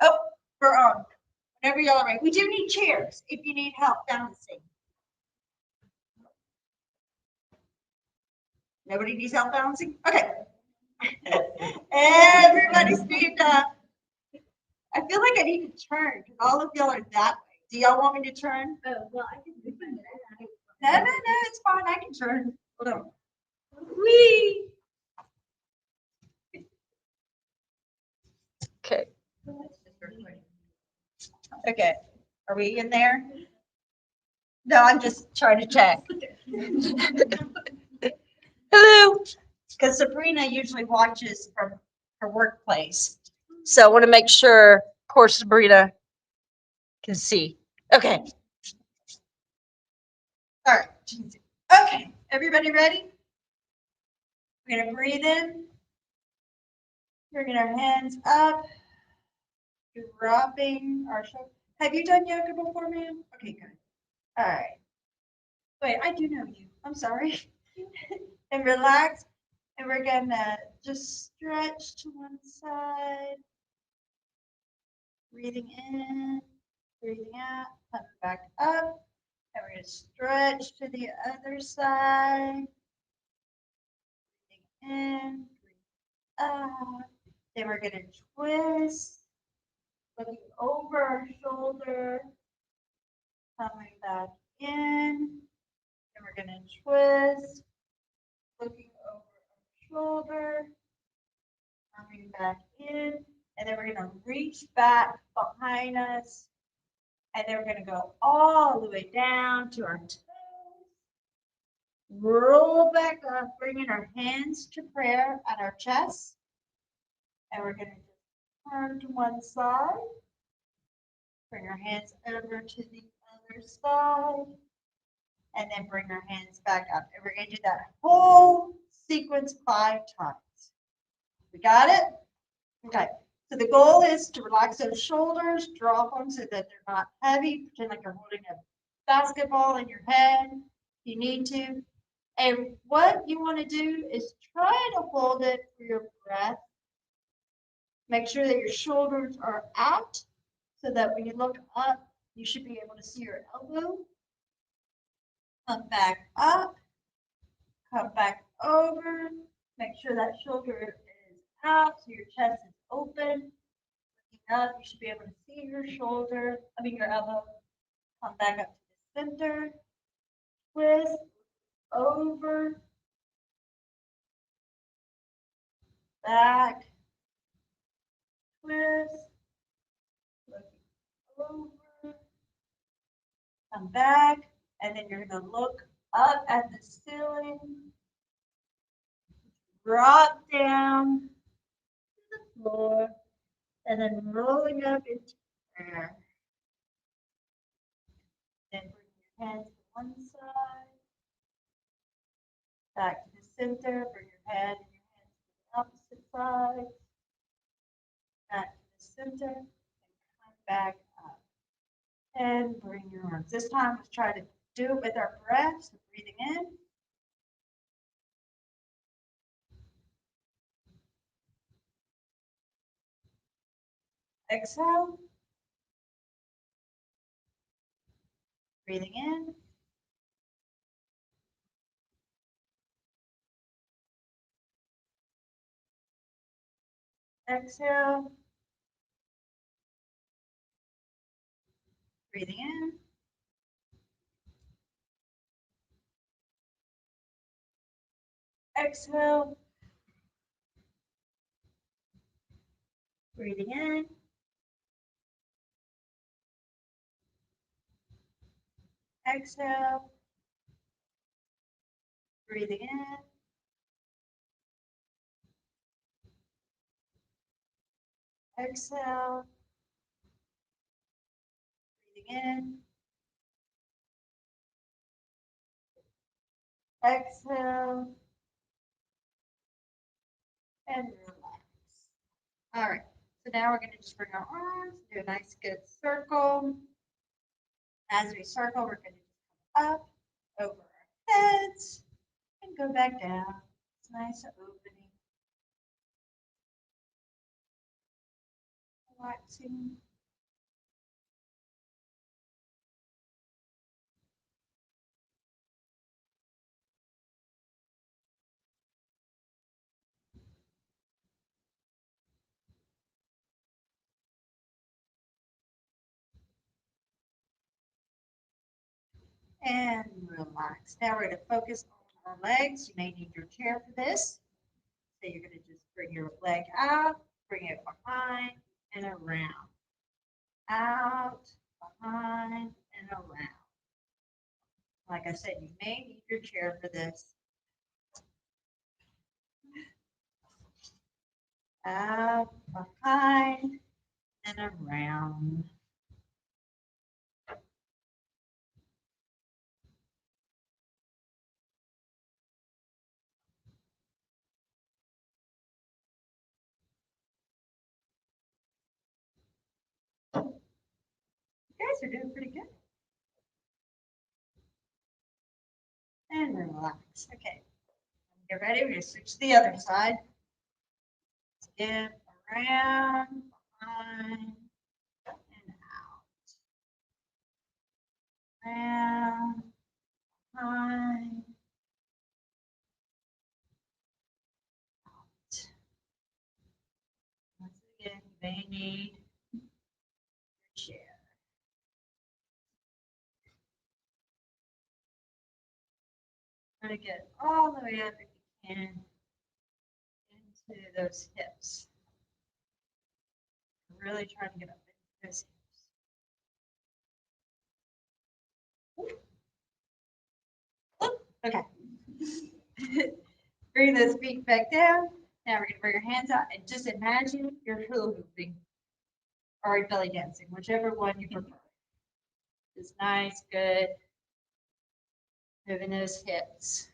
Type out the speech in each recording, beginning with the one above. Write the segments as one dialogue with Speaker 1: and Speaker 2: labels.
Speaker 1: Oh, we're on. Whenever y'all are ready. We do need chairs if you need help balancing. Nobody needs help balancing? Okay. Everybody stand up. I feel like I need to turn because all of y'all are that way. Do y'all want me to turn?
Speaker 2: Oh, well, I can do it.
Speaker 1: No, it's fine. I can turn. Hold on. Whee! Okay. Okay. Are we in there? No, I'm just trying to check. Hello. Because Sabrina usually watches from her workplace. So I want to make sure, of course, Sabrina can see. Okay. All right. Okay. Everybody ready? We're going to breathe in. Bringing our hands up. Dropping our shoulders. Have you done yoga before, ma'am? Okay, good. All right. Wait, I do know you. I'm sorry. And relax. And we're going to just stretch to one side. Breathing in, breathing out, coming back up. And we're going to stretch to the other side. Breathing in, breathing out. Then we're going to twist, looking over our shoulder, coming back in. And we're going to twist, looking over our shoulder, coming back in. And then we're going to reach back behind us. And then we're going to go all the way down to our toes. Roll back up, bringing our hands to prayer at our chest. And we're going to turn to one side. Bring our hands over to the other side. And then bring our hands back up. And we're going to do that whole sequence 5 times. We got it? Okay. So the goal is to relax those shoulders, drop them so that they're not heavy. Pretend like you're holding a basketball in your head. You need to. And what you want to do is try to hold it for your breath. Make sure that your shoulders are out so that when you look up, you should be able to see your elbow. Come back up. Come back over. Make sure that shoulder is out so your chest is open. Looking up, you should be able to see your shoulder, your elbow. Come back up to the center. Twist over. Back. Twist. Looking over. Come back. And then you're going to look up at the ceiling. Drop down to the floor. And then rolling up into air. Then bring your hands to one side. Back to the center. Bring your head and your hands to the opposite side. Back to the center. And come back up. And bring your arms. This time, let's try to do it with our breath. So breathing in. Exhale. Breathing in. Exhale. Breathing in. Exhale. Breathing in. Exhale. Breathing in. Exhale. Breathing in. Exhale. And relax. All right. So now we're going to just bring our arms, do a nice good circle. As we circle, we're going to come up, over our heads, and go back down. It's nice opening. relaxing. And relax. Now we're going to focus on our legs. You may need your chair for this. So you're going to just bring your leg out, bring it behind and around. Out, behind, and around. Like I said, you may need your chair for this. Out, behind, and around. You guys are doing pretty good. And relax. Okay. Get ready. We're going to switch to the other side. Skip around, behind, and out. Around, behind, out. Once again, you may need your chair. Try to get all the way up if you can into those hips. Really trying to get up into those hips. Okay. Bring those feet back down. Now we're going to bring your hands out and just imagine you're hula hooping or belly dancing, whichever one you prefer. Just nice, good. Moving those hips.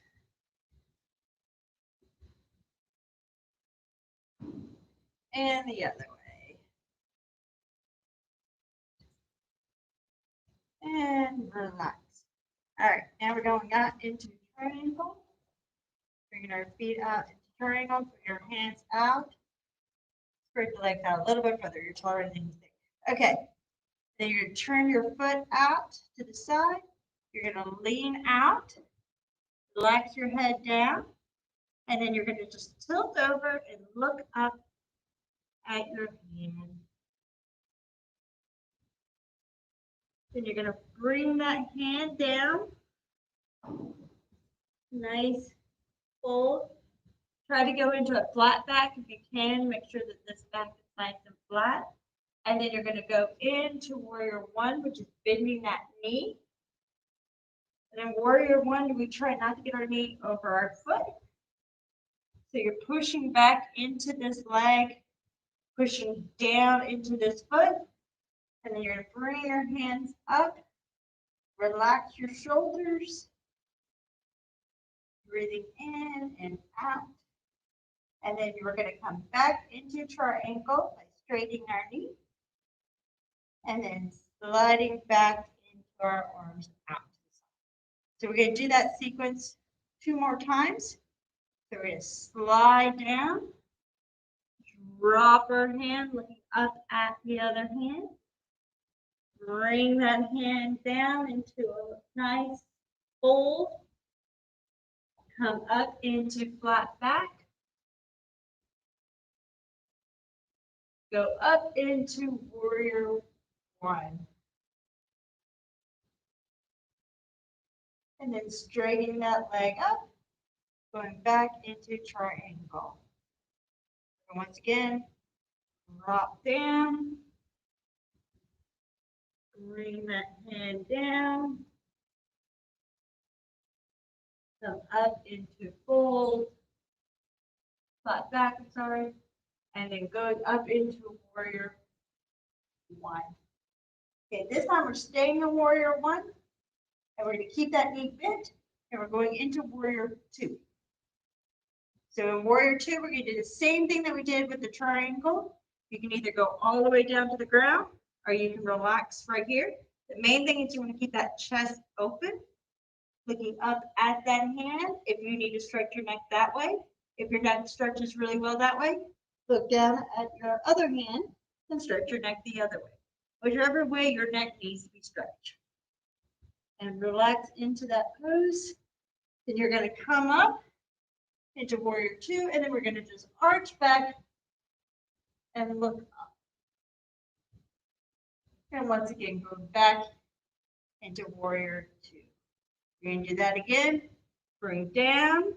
Speaker 1: And the other way. And relax. All right, now we're going out into triangle. Bringing our feet out into triangle. Put your hands out. Spread the legs out a little bit further. You're taller than you think. Okay. Then you're going to turn your foot out to the side. You're going to lean out. Relax your head down. And then you're going to just tilt over and look up at your hand. Then you're going to bring that hand down. Nice fold. Try to go into a flat back if you can. Make sure that this back is nice and flat. And then you're going to go into warrior one, which is bending that knee. And then warrior one, we try not to get our knee over our foot. So you're pushing back into this leg, pushing down into this foot. And then you're going to bring your hands up. Relax your shoulders. Breathing in and out. And then you're going to come back into triangle by straightening our knee. And then sliding back into our arms out. So we're going to do that sequence 2 more times. So we're going to slide down, drop our hand, looking up at the other hand. Bring that hand down into a nice fold. Come up into flat back. Go up into warrior one. And then straightening that leg up, going back into triangle. And once again, drop down. Bring that hand down. Come up into fold. Flat back, I'm sorry. And then going up into warrior one. Okay, this time we're staying in warrior one. And we're going to keep that knee bent. And we're going into warrior two. So in warrior two, we're going to do the same thing that we did with the triangle. You can either go all the way down to the ground, or you can relax right here. The main thing is you want to keep that chest open, looking up at that hand. If you need to stretch your neck that way, if your neck stretches really well that way, look down at your other hand and stretch your neck the other way. Whichever way your neck needs to be stretched. And relax into that pose. Then you're going to come up into warrior two, and then we're going to just arch back and look up. And once again, go back into warrior two. You're going to do that again. Bring down,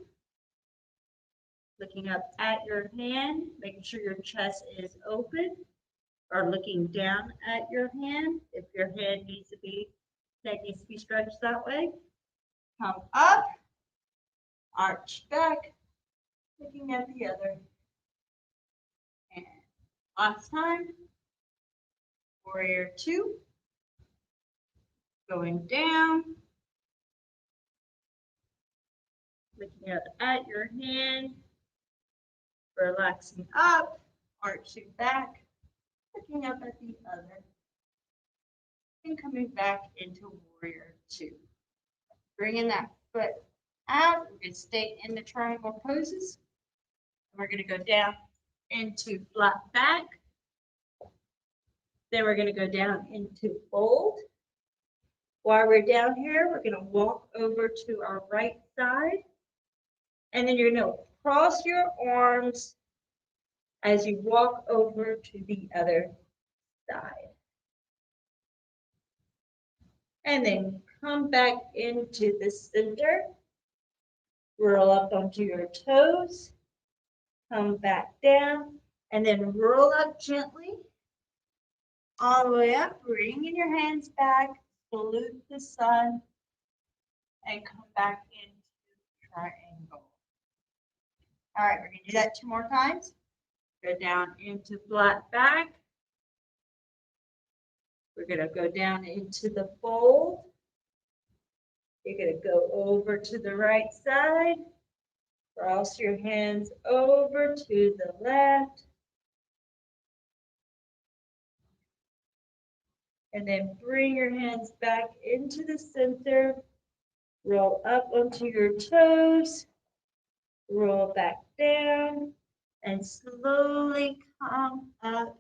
Speaker 1: looking up at your hand, making sure your chest is open, or looking down at your hand if your head needs to be, that needs to be stretched that way. Come up, arch back, looking at the other. And last time, warrior two, going down, looking up at your hand, relaxing up, arching back, looking up at the other, and coming back into warrior two. Bringing that foot out, we're going to stay in the triangle poses. We're going to go down into flat back. Then we're going to go down into fold. While we're down here, we're going to walk over to our right side. And then you're going to cross your arms as you walk over to the other side. And then come back into the center. Roll up onto your toes. Come back down. And then roll up gently. All the way up. Bringing your hands back. Salute the sun. And come back into triangle. All right, we're going to do that 2 more times. Go down into flat back. We're going to go down into the fold. You're going to go over to the right side. Cross your hands over to the left. And then bring your hands back into the center. Roll up onto your toes. Roll back down. And slowly come up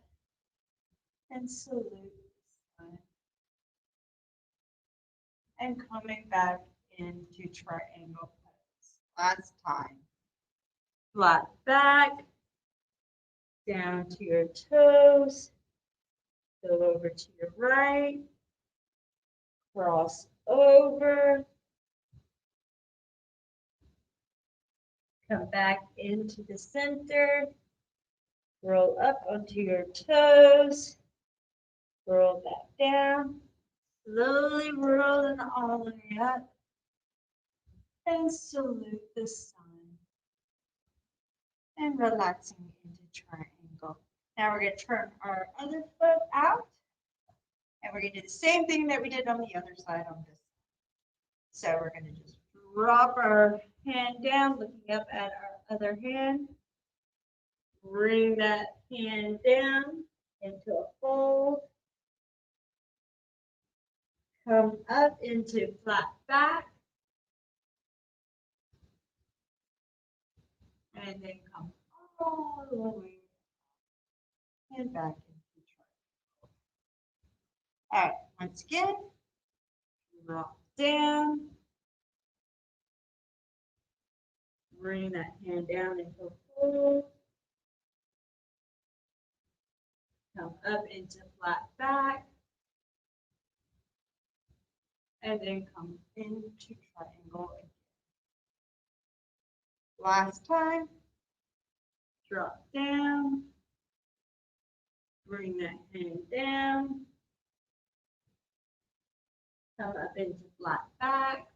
Speaker 1: and salute the sun. And coming back into triangle pose. Last time. Flat back, down to your toes, go over to your right, cross over, come back into the center, roll up onto your toes, roll back down, slowly rolling all the way up, and salute the sun. And relaxing into triangle. Now we're going to turn our other foot out. And we're going to do the same thing that we did on the other side on this. So we're going to just drop our hand down, looking up at our other hand. Bring that hand down into a fold. Come up into flat back. And then come all the way and back into triangle. All right, once again, drop down. Bring that hand down into a fold. Come up into flat back. And then come into triangle again. Last time, drop down, bring that hand down, come up into flat back,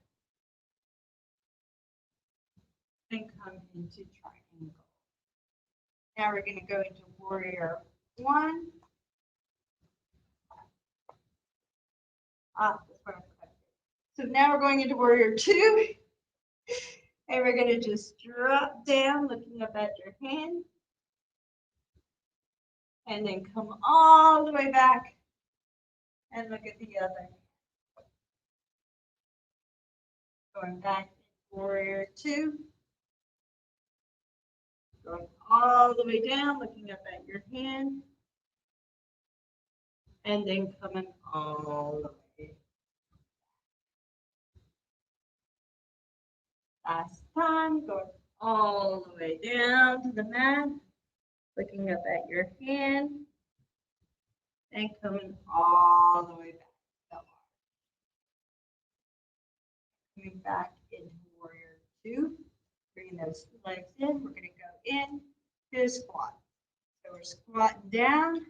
Speaker 1: and come into triangle. Now we're going to go into warrior one. So now we're going into warrior two. And we're going to just drop down, looking up at your hand. And then come all the way back and look at the other. Going back to warrior two. Going all the way down, looking up at your hand. And then coming all the way. Last time, going all the way down to the mat, looking up at your hand, and coming all the way back. Coming back into warrior two, bringing those legs in. We're going to go in to a squat. So we're squatting down,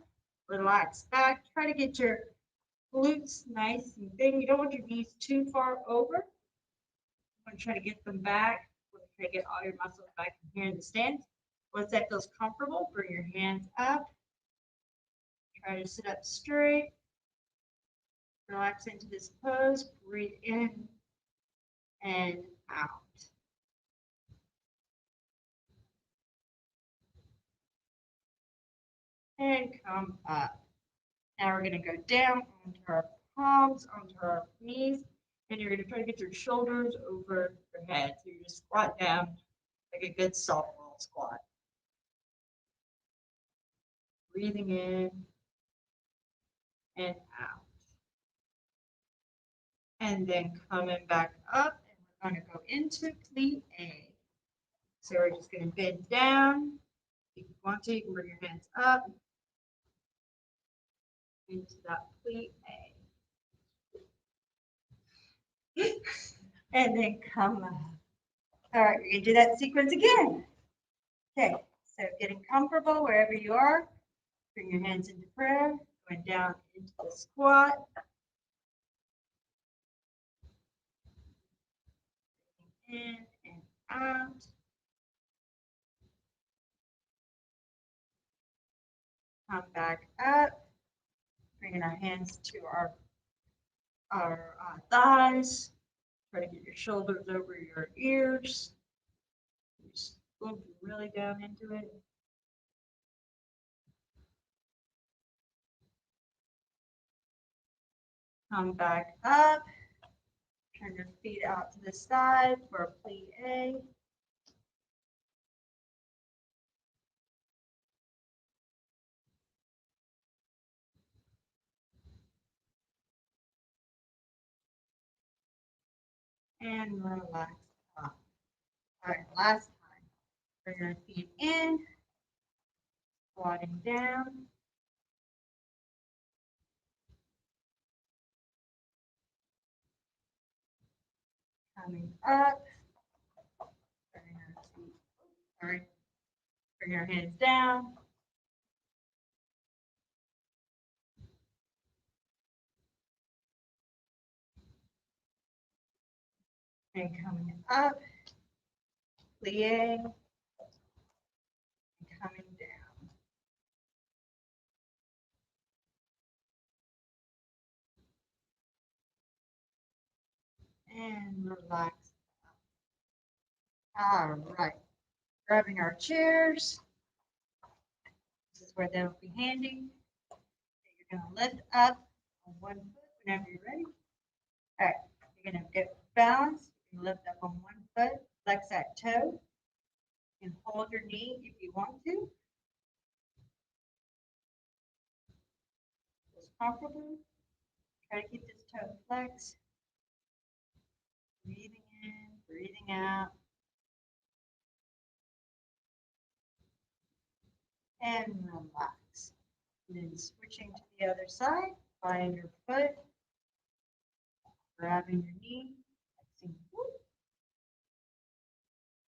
Speaker 1: relax back, try to get your glutes nice and big. You don't want your knees too far over. You want to try to get them back. Try to get all your muscles back in here in the stance. Once that feels comfortable, bring your hands up. Try to sit up straight. Relax into this pose. Breathe in and out. And come up. Now we're going to go down onto our palms, onto our knees, and you're going to try to get your shoulders over your head. So you just squat down like a good softball squat. Breathing in and out. And then coming back up, and we're going to go into plie. So we're just going to bend down. If you want to, you can bring your hands up into that plie. And then come up. All right, we're going to do that sequence again. Okay, so getting comfortable wherever you are. Bring your hands into prayer, going down into the squat. In and out. Come back up. Bringing our hands to our thighs. Try to get your shoulders over your ears. Just go really down into it. Come back up. Turn your feet out to the side for a plie. And relax up. All right, last time. Bring your feet in, squatting down. Coming up. Bring your feet, sorry. Bring your hands down. And coming up. Plie. And coming down. And relax. All right. Grabbing our chairs. This is where they'll be handy. You're going to lift up on one foot whenever you're ready. All right. You're going to get balanced. You can lift up on one foot, flex that toe. You can hold your knee if you want to. Just comfortable. Try to keep this toe flexed. Breathing in, breathing out. And relax. And then switching to the other side, flying your foot, grabbing your knee,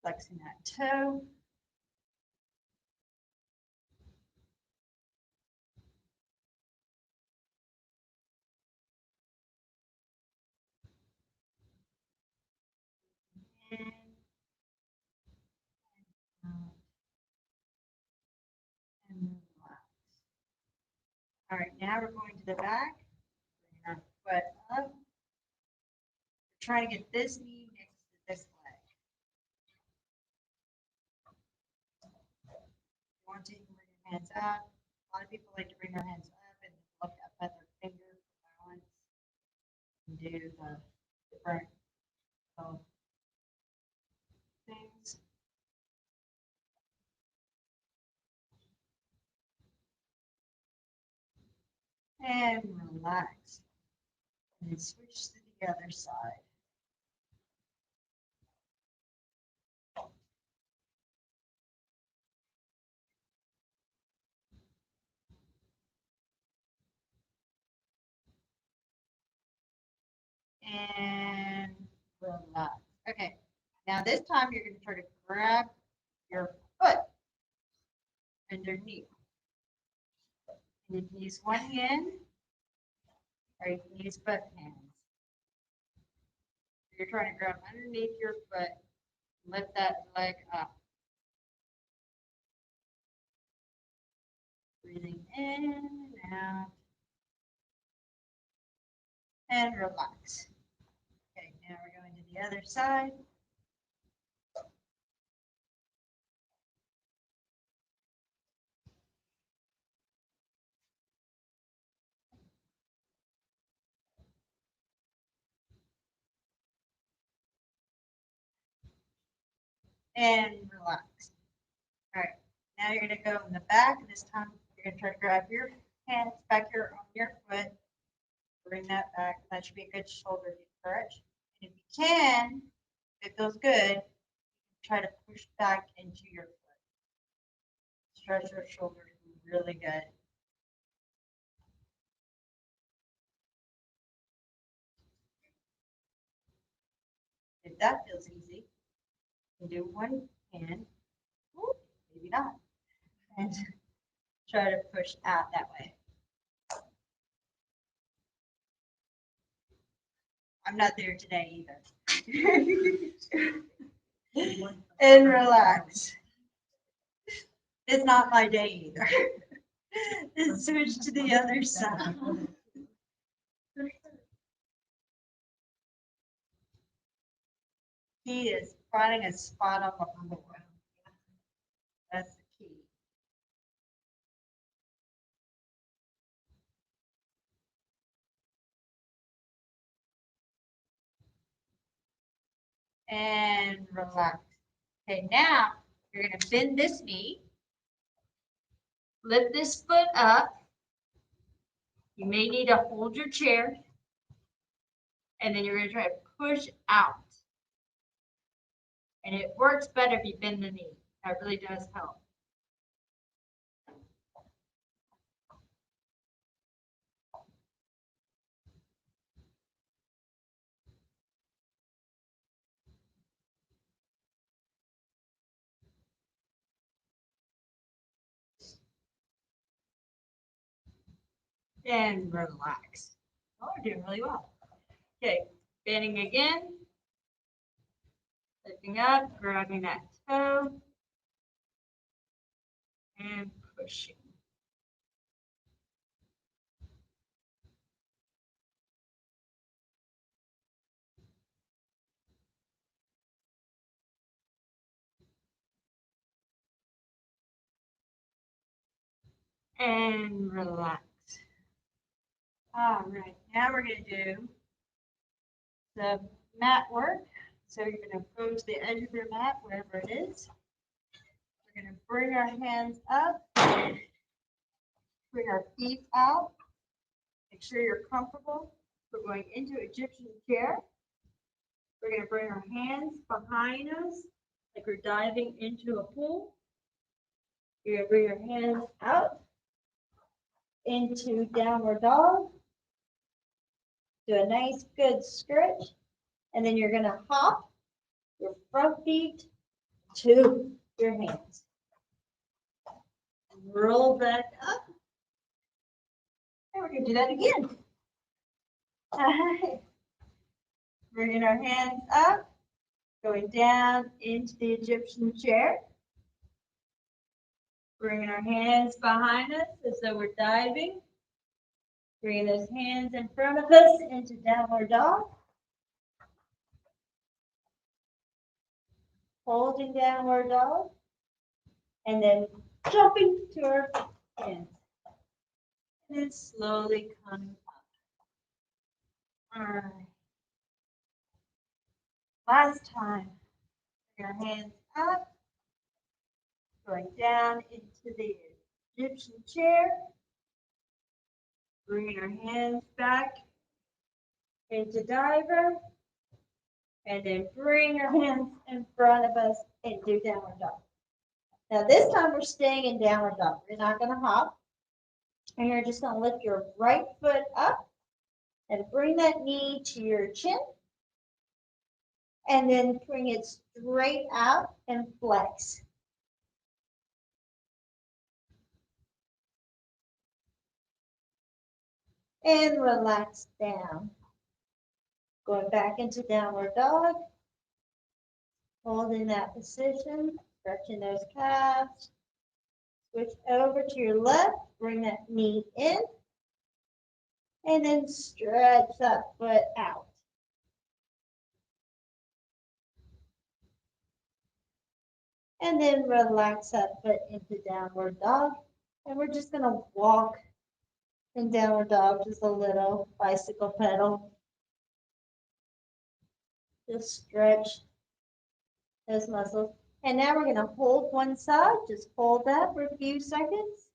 Speaker 1: flexing that toe. In and out. And relax. All right, now we're going to the back. Bring our foot up. We're trying to get this knee next to this leg. If you want to, you can bring your hands up. A lot of people like to bring their hands up and look up at their finger for balance and do the different things. And relax. And then switch to the other side. And relax. Okay, now this time you're going to try to grab your foot underneath. And you can use one hand or you can use both hands. You're trying to grab underneath your foot, lift that leg up. Breathing in and out. And relax. Okay, now we're going to the other side. And relax. All right, now you're going to go in the back. This time you're going to try to grab your hands back here on your foot. Bring that back. That should be a good shoulder stretch. And if you can, if it feels good, try to push back into your foot. Stretch your shoulders really good. If that feels easy, you can do one hand, maybe not, and try to push out that way. I'm not there today either. And relax. It's not my day either. And switch to the other side. Key is finding a spot on the floor. That's the key. And relax. Okay, now you're going to bend this knee. Lift this foot up. You may need to hold your chair. And then you're going to try to push out. And it works better if you bend the knee. That really does help. And relax. Oh, we're doing really well. Okay, bending again. Lifting up, grabbing that toe. And pushing. And relax. All right, now we're going to do the mat work. So you're going to go to the edge of your mat, wherever it is. We're going to bring our hands up, bring our feet out. Make sure you're comfortable. We're going into Egyptian chair. We're going to bring our hands behind us, like we're diving into a pool. You're going to bring your hands out into downward dog. Do a nice good stretch. And then you're going to hop your front feet to your hands. Roll back up. And we're going to do that again. All right. Bringing our hands up, going down into the Egyptian chair. Bringing our hands behind us as though we're diving. Bringing those hands in front of us into downward dog. Holding downward dog. And then jumping to our hands. And then slowly coming up. All right. Last time. Bring our hands up. Going down into the Egyptian chair. Bringing our hands back into diver. And then bring your hands in front of us and do downward dog. Now this time we're staying in downward dog. You're not going to hop. And you're just going to lift your right foot up and bring that knee to your chin. And then bring it straight out and flex. And relax down. Going back into downward dog. Holding that position, stretching those calves. Switch over to your left, bring that knee in. And then stretch that foot out. And then relax that foot into downward dog. And we're just going to walk in downward dog just a little, bicycle pedal. Just stretch those muscles. And now we're going to hold one side. Just hold that for a few seconds.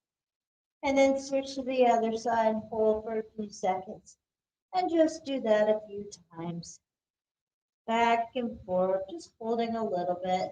Speaker 1: And then switch to the other side and hold for a few seconds. And just do that a few times. Back and forth, just holding a little bit.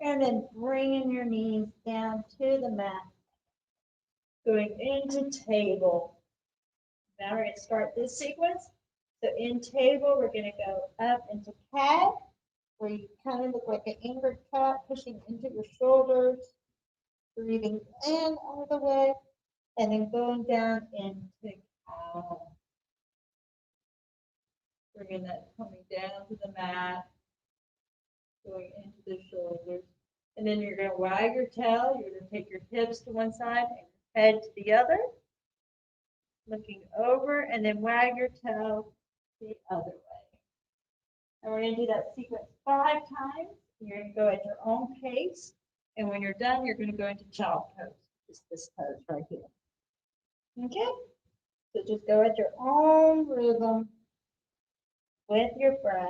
Speaker 1: And then bringing your knees down to the mat. Going into table. Now we're going to start this sequence. So in table, we're going to go up into cat, where you kind of look like an angry cat, pushing into your shoulders, breathing in all the way, and then going down into cow. Bringing that coming down to the mat, going into the shoulders. And then you're going to wag your tail. You're going to take your hips to one side and your head to the other. Looking over, and then wag your tail the other way. And we're going to do that sequence 5 times. You're going to go at your own pace. And when you're done, you're going to go into child pose. Just this pose right here. Okay? So just go at your own rhythm with your breath.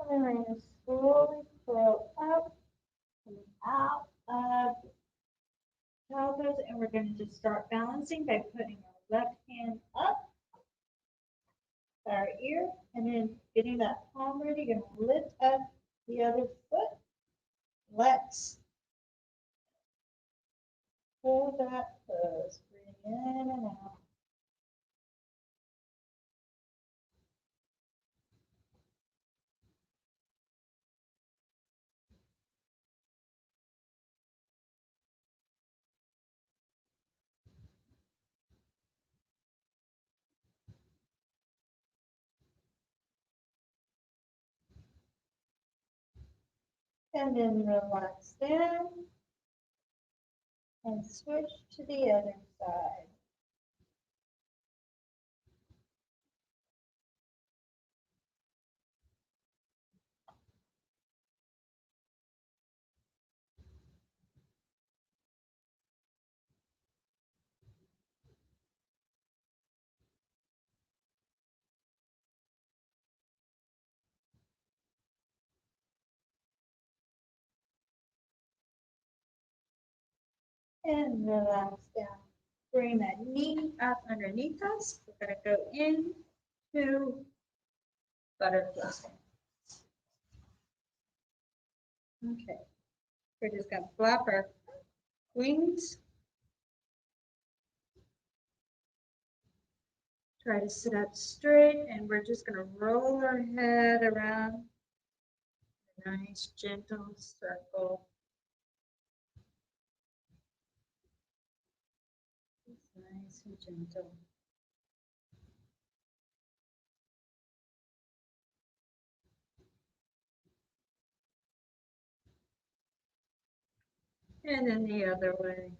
Speaker 1: And then we're going to slowly curl up and out of child pose. And we're going to just start balancing by putting our left hand up our ear, and then getting that palm ready, you're going to lift up the other foot, flex, Pull that close. Breathe in and out. And then relax down and switch to the other side. And relax down. Bring that knee up underneath us. We're going to go into butterfly. Okay. We're just going to flap our wings. Try to sit up straight, and we're just going to roll our head around a nice gentle circle. Nice and gentle. And then the other way.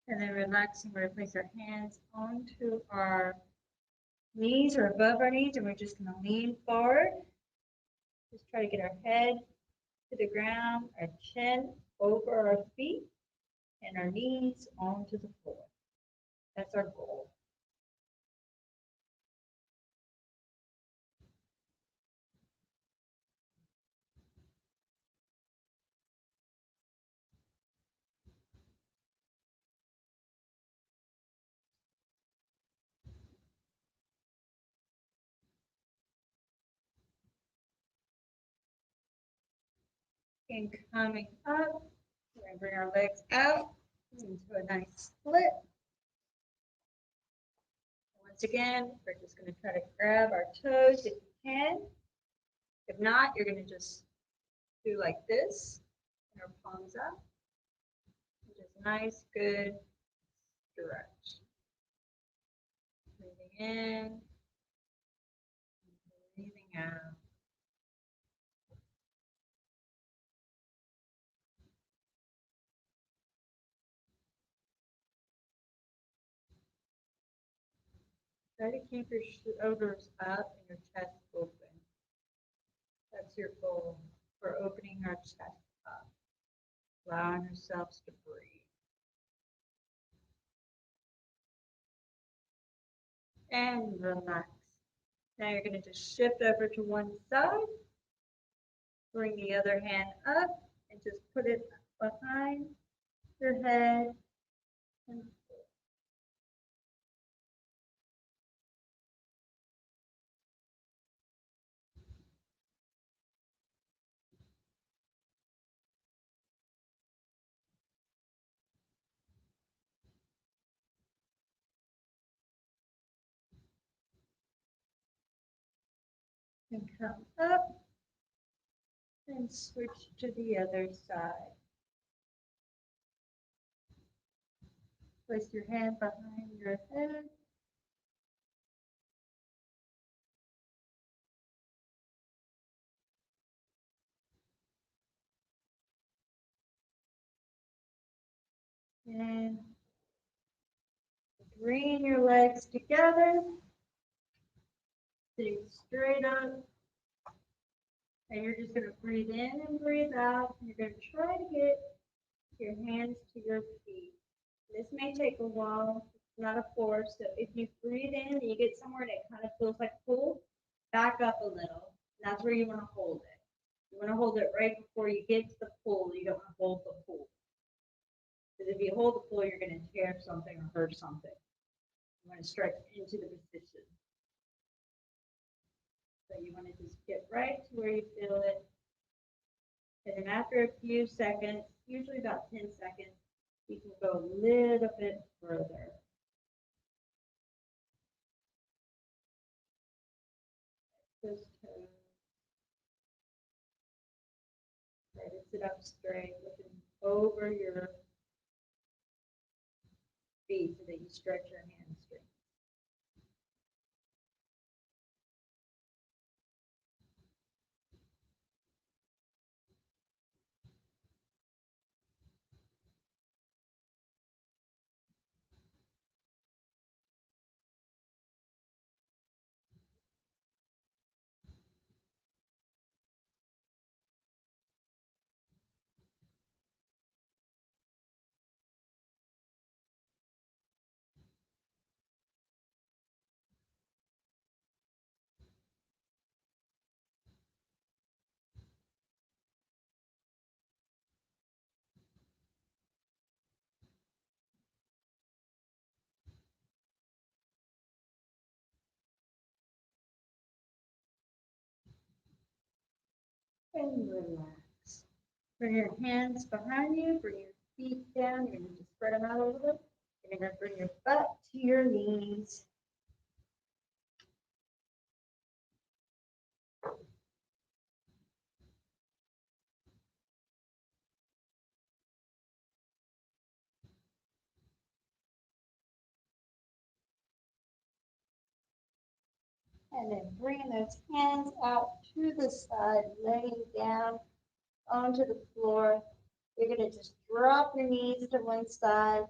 Speaker 1: And then relaxing, we're going to place our hands onto our knees or above our knees, and we're just going to lean forward. Just try to get our head to the ground, our chin over our feet, and our knees onto the floor. That's our goal. And coming up, we're going to bring our legs out into a nice split. Once again, we're just going to try to grab our toes if you can. If not, you're going to just do like this, and our palms up. Just nice, good stretch. Breathing in, breathing out. Try to keep your shoulders up and your chest open. That's your goal for opening our chest up, allowing yourselves to breathe. And relax. Now you're going to just shift over to one side. Bring the other hand up and just put it behind your head and come up and switch to the other side. Place your hand behind your head. And bring your legs together. Sitting straight up. And you're just going to breathe in and breathe out. You're going to try to get your hands to your feet. This may take a while. It's not a force. So if you breathe in and you get somewhere that kind of feels like pull, back up a little. That's where you want to hold it. You want to hold it right before you get to the pull. You don't want to hold the pull. Because if you hold the pull, you're going to tear something or hurt something. You want to stretch into the position. So you want to just get right to where you feel it. And then after a few seconds, usually about 10 seconds, you can go a little bit further. Those toes. Try to sit up straight, looking over your feet so that you stretch your hamstring. And relax. Bring your hands behind you, bring your feet down. You're going to just spread them out a little bit. You're going to bring your butt to your knees. And then bringing those hands out to the side, laying down onto the floor. You're going to just drop your knees to one side,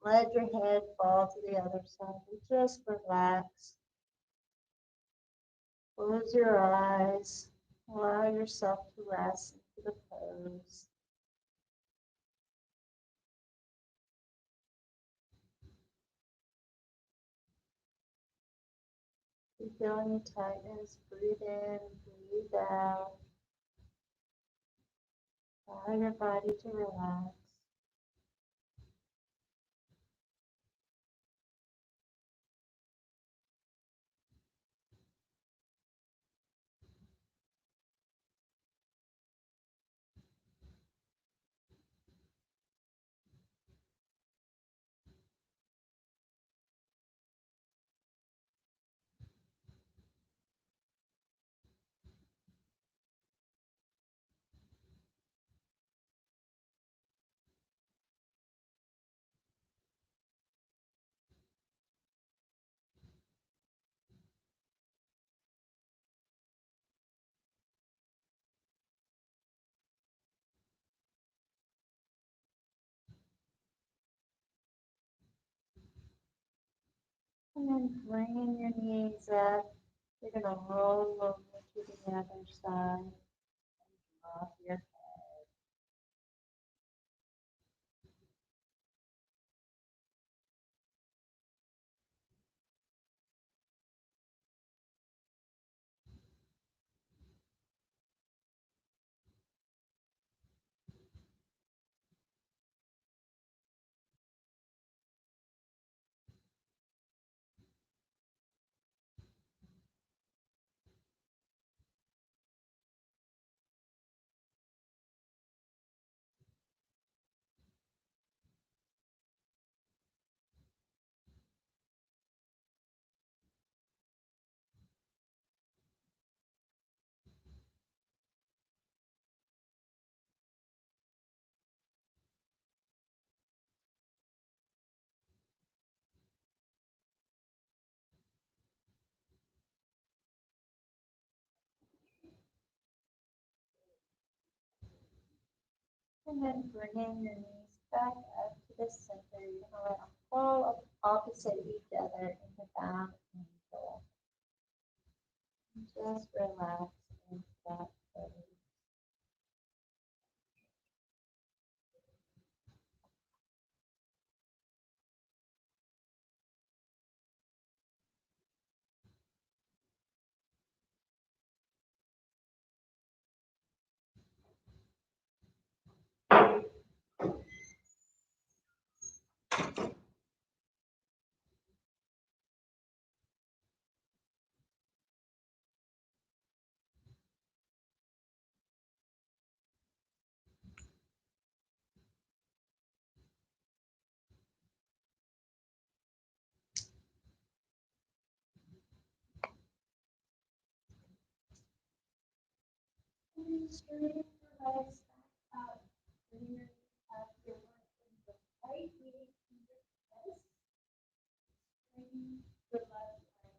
Speaker 1: let your head fall to the other side, and just relax. Close your eyes. Allow yourself to rest into the pose. If you feel any tightness, breathe in, breathe out. Allow your body to relax. And then bringing your knees up, you're going to roll over to the other side and drop your head. And then bringing your knees back up to the center. You're going to let them fall opposite each other in the back angel. Just relax into that pose. And straighten your legs back up. Bring your your right knee to your chest. Straighten the left leg.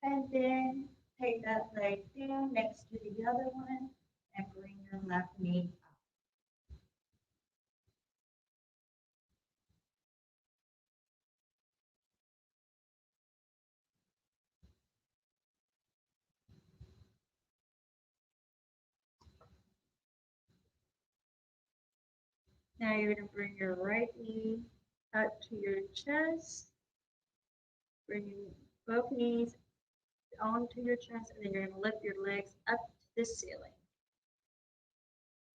Speaker 1: And then take that leg down next to the other one and bring your left knee up. Now you're going to bring your right knee up to your chest, bringing both knees onto your chest, and then you're going to lift your legs up to the ceiling.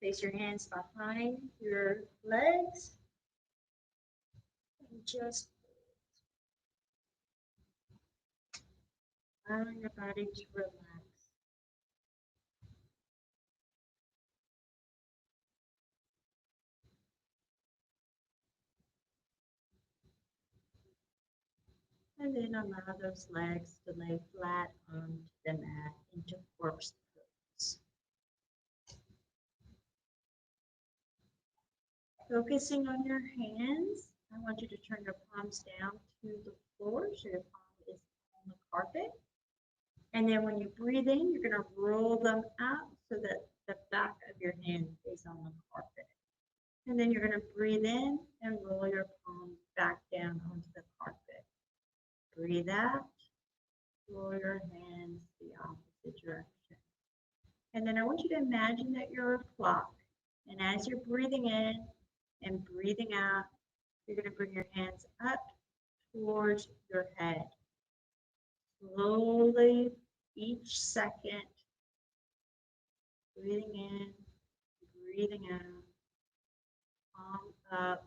Speaker 1: Place your hands behind your legs and just allow your body to relax. And then allow those legs to lay flat onto the mat into corpse pose. Focusing on your hands, I want you to turn your palms down to the floor so your palm is on the carpet. And then when you breathe in, you're going to roll them out so that the back of your hand is on the carpet. And then you're going to breathe in and roll your palms back down onto the carpet. Breathe out, roll your hands the opposite direction. And then I want you to imagine that you're a clock. And as you're breathing in and breathing out, you're going to bring your hands up towards your head. Slowly, each second, breathing in, breathing out, palm up,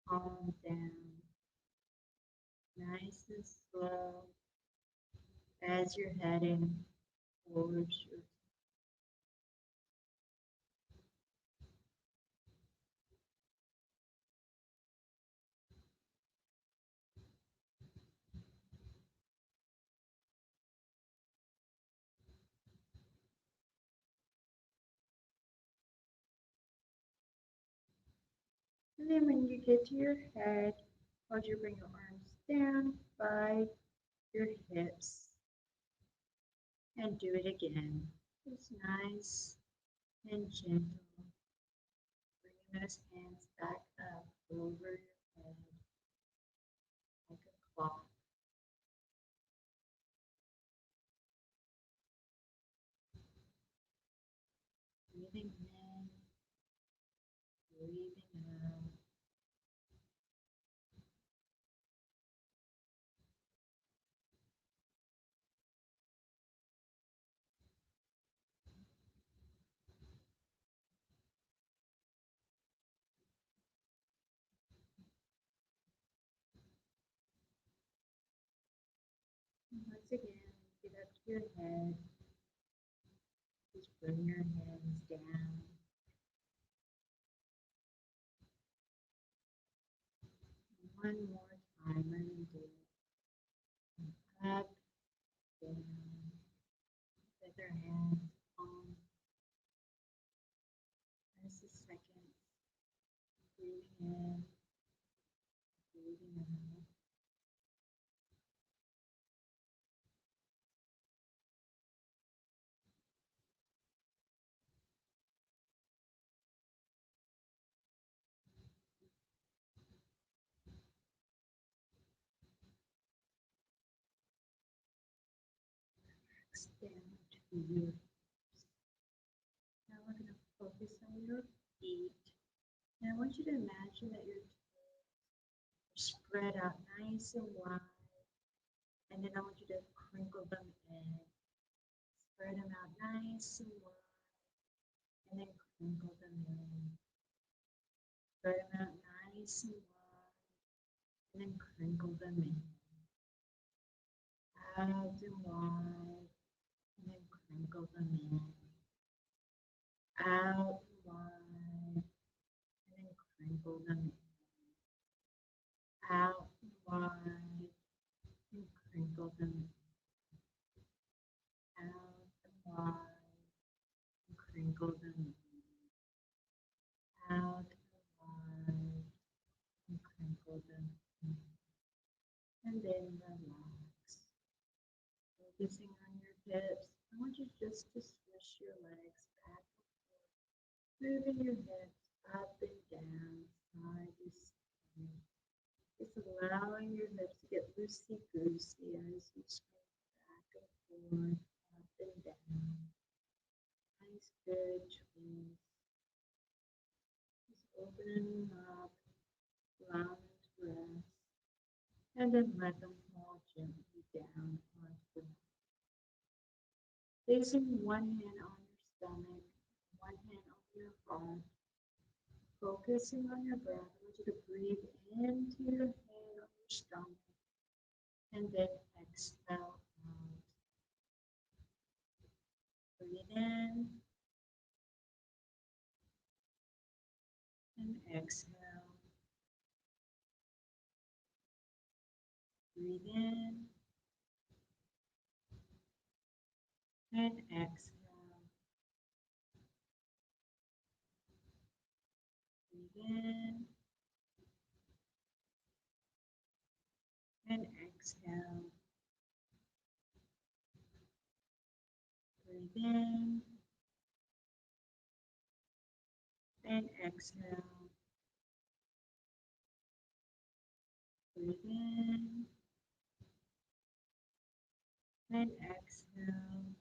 Speaker 1: palm down. Nice and slow as you're heading towards your And then when you get to your head, I want you to bring your arms down by your hips and do it again. Just nice and gentle. Bringing those hands back up over your head like a clock. Breathing in, breathing out. And once again, get up to your head. Just bring your hands down. One more time, let me do it. Up, down, with your hands on. Just a second. Breathing in, breathing out. Down to your hips. Now we're going to focus on your feet. And I want you to imagine that your toes are spread out nice and wide. And then I want you to crinkle them in. Spread them out nice and wide. And then crinkle them in. Spread them out nice and wide. And then crinkle them in. Out and wide. And then crinkle them in. Out crinkle them out wide and crinkle them out wide and crinkle them out wide and crinkle them and then relax. Focusing on your hips, I want you just to swish your legs back and forth, moving your hips up and down, side to side. Just allowing your hips to get loosey-goosey as you swing back and forth, up and down. Nice good twist. Just opening them up, allowing them to rest, and then let them fall gently down onto the mat. Placing one hand on your stomach, one hand on your heart, focusing on your breath. I want you to breathe into your hand on your stomach and then exhale out. Breathe in and exhale. Breathe in and exhale. Breathe in and exhale. Breathe in and exhale. Breathe in and exhale.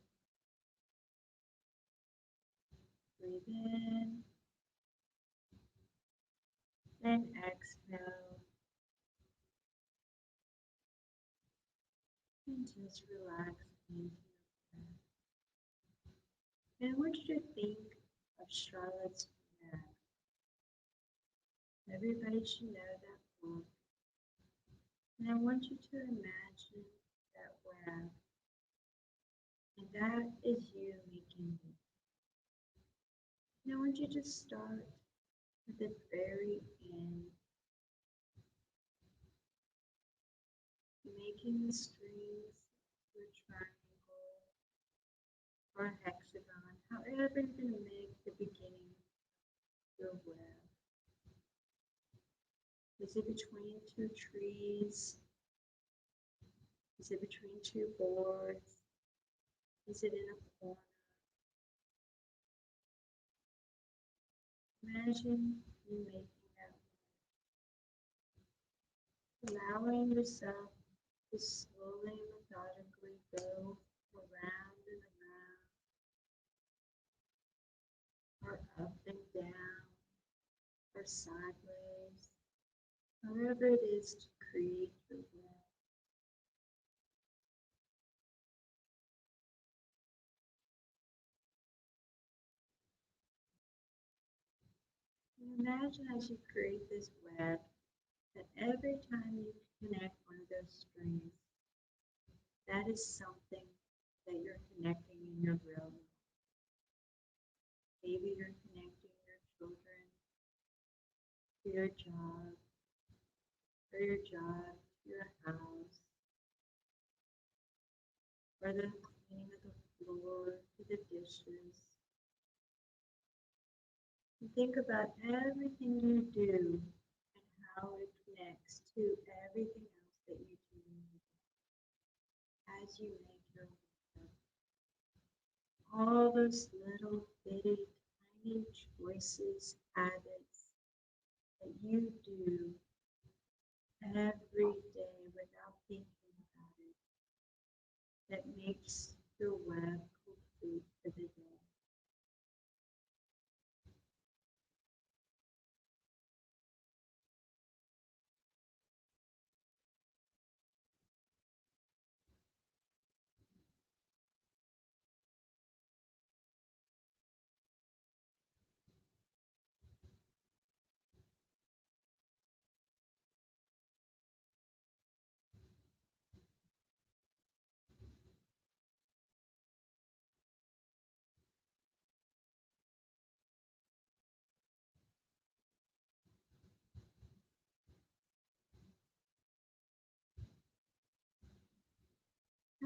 Speaker 1: Breathe in and exhale. And just relax into your breath. And I want you to think of Charlotte's Web. Everybody should know that book. And I want you to imagine that web. And that is you making it. And I want you to start at the very end, making the strings to a triangle or a hexagon, however you're going to make the beginning of your web. Is it between two trees? Is it between two boards? Is it in a corner? Imagine you making that web, allowing yourself to slowly and methodically go around and around, or up and down, or sideways, however it is to create your web. And imagine as you create this web that every time you connect one of those strings, that is something that you're connecting in your real life. Maybe you're connecting your children to your job, or your job to your house, or the cleaning of the floor to the dishes. And think about everything you do and how it connects to everything else that you do as you make your work. All those little bitty tiny choices, habits that you do every day without thinking about it, that makes your web complete for the day.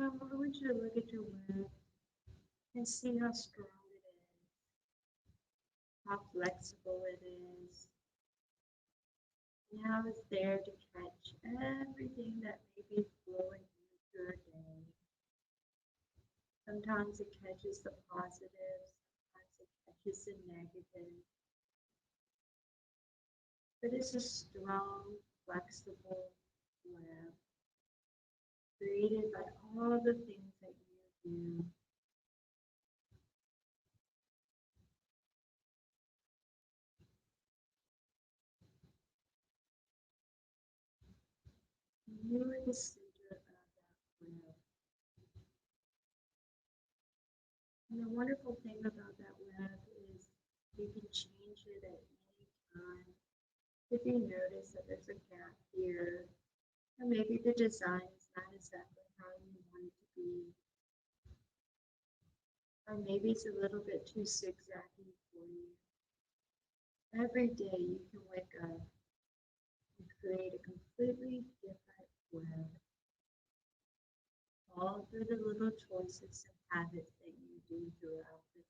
Speaker 1: Now I want you to look at your web and see how strong it is, how flexible it is, and how it's there to catch everything that may be flowing through your day. Sometimes it catches the positives, sometimes it catches the negatives, but it's a strong, flexible web created by all the things that you do. You are the center of that web. And the wonderful thing about that web is you can change it at any time. If you notice that there's a gap here, or maybe the design is not exactly how you want it to be, or maybe it's a little bit too zigzaggy for you. Every day you can wake up and create a completely different web, all through the little choices and habits that you do throughout the day.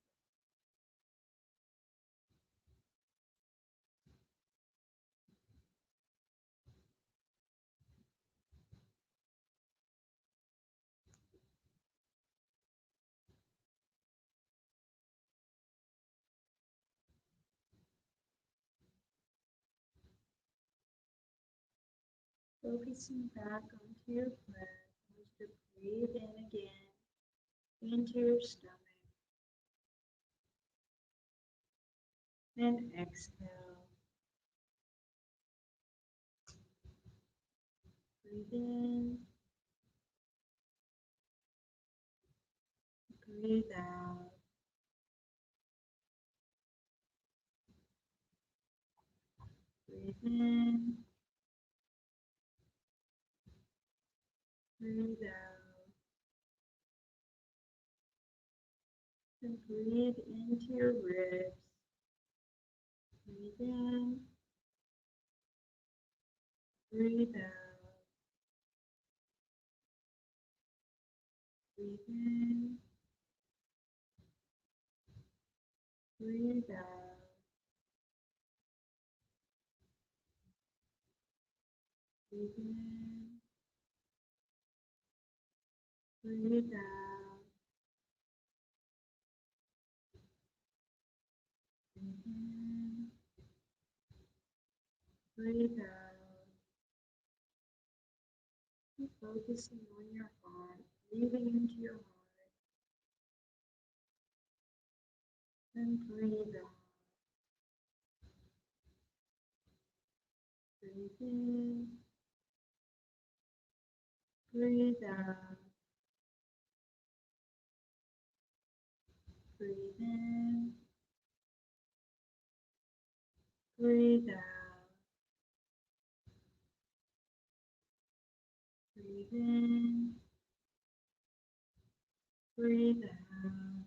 Speaker 1: Focusing back onto your breath, just breathe in again into your stomach and exhale. Breathe in, breathe out. Breathe in, breathe out. And breathe into your ribs. Breathe in, breathe out. Breathe in, breathe out. Breathe in, breathe out. Breathe in, breathe out. Keep focusing on your heart, breathing into your heart, and breathe out. Breathe in, breathe out. Breathe in, breathe out. Breathe in, breathe out.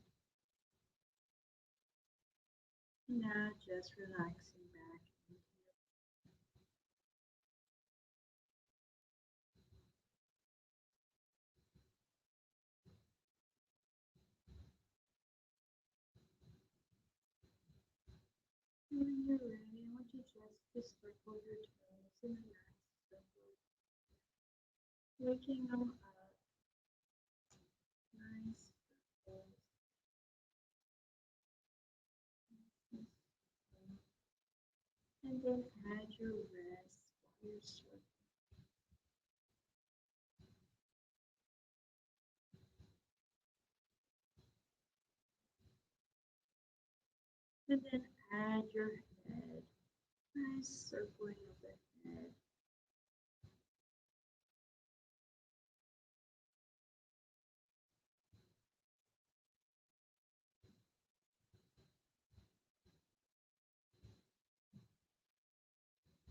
Speaker 1: And now just relaxing back into your. When you're ready, I want you just to circle your toes in a nice circle, waking them up. Nice circles. And then add your rest while you're circling. And then add your head. Nice circling of the head.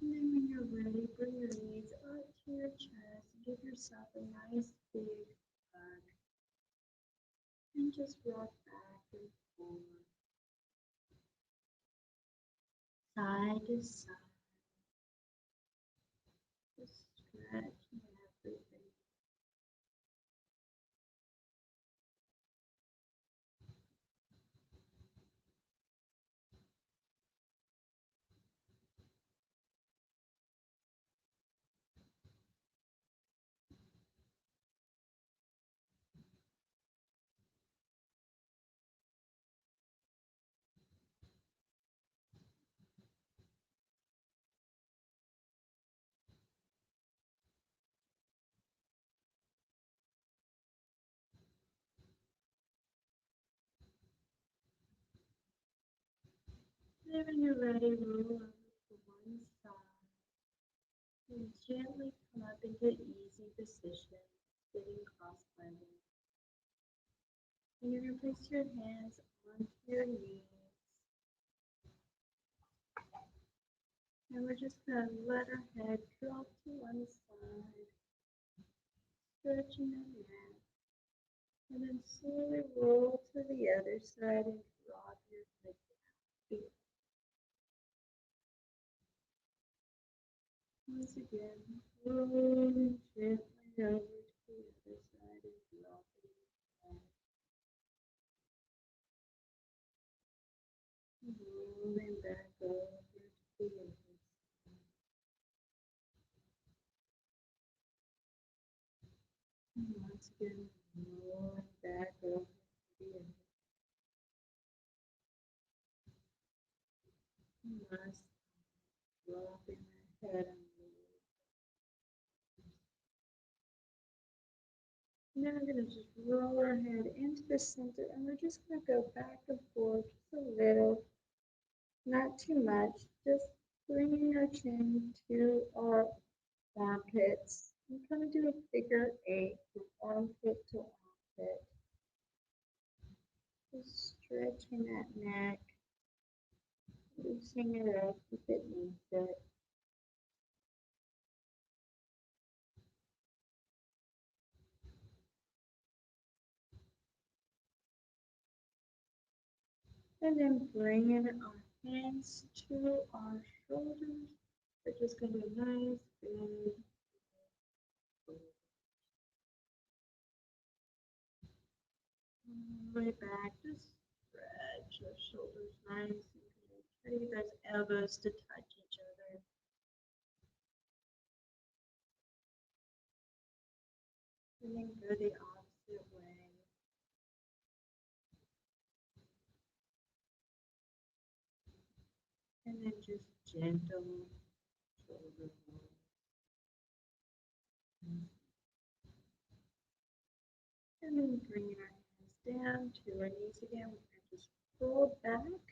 Speaker 1: And then when you're ready, bring your knees up to your chest and give yourself a nice big hug. And just rock back and forth, side to side. Just stretching everything. then when you're ready, roll over to one side and gently come up into easy position, sitting cross-legged. And you're going to place your hands onto your knees. And we're just going to let our head drop to one side, stretching the neck. And then slowly roll to the other side and drop your head down. Once again, rolling gently over to the other side and dropping your head. Rolling back over to the other side. And once again, rolling back over to the other side. And last, dropping my head and now we're going to just roll our head into the center and we're just going to go back and forth just a little, not too much, just bringing our chin to our armpits. I'm going to do a figure 8 from armpit to armpit. Just stretching that neck, loosening it up if it needs it. And then bringing our hands to our shoulders. We're just going to do a nice big way back. Just stretch your shoulders nice and good. Try to get those elbows to touch each other. And then go the opposite way. And then just gentle shoulder roll. And then bringing our hands down to our knees again. We're going to just roll back.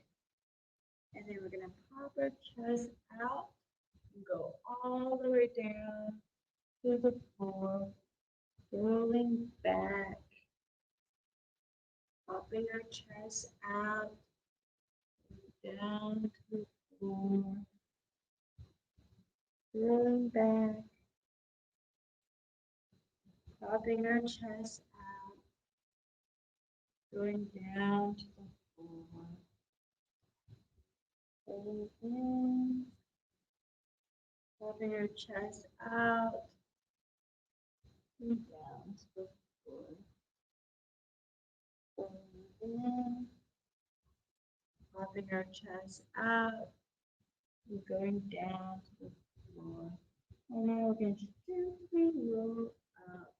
Speaker 1: And then we're going to pop our chest out and go all the way down to the floor. Rolling back. Popping our chest out. Down to the floor. Rolling back. Popping our chest out. Going down to the floor. Holding in. Popping our chest out. And down to the floor. Holding in. Popping our chest out. And going down to the floor. And now we're going to gently roll up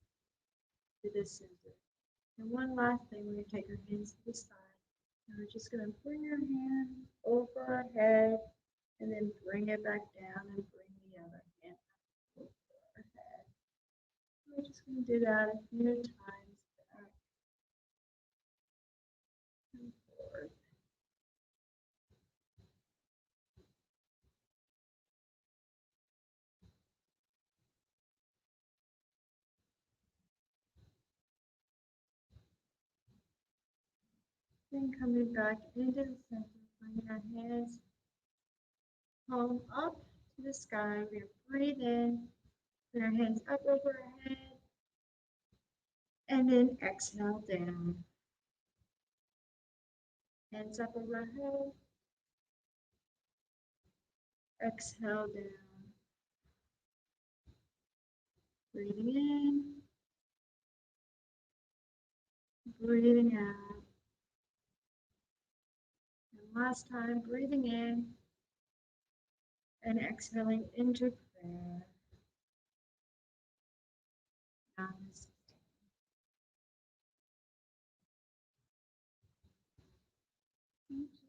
Speaker 1: to the center. And one last thing, we're going to take our hands to the side. And we're just going to bring our hand over our head and then bring it back down and bring the other hand over our head. We're just going to do that a few times back and forth. Then coming back into the center, bringing our hands palm up to the sky. We're going to breathe in, put our hands up over our head, and then exhale down. Hands up over our head, exhale down. Breathing in, breathing out. And last time, breathing in and exhaling into prayer. Namaste. Thank you.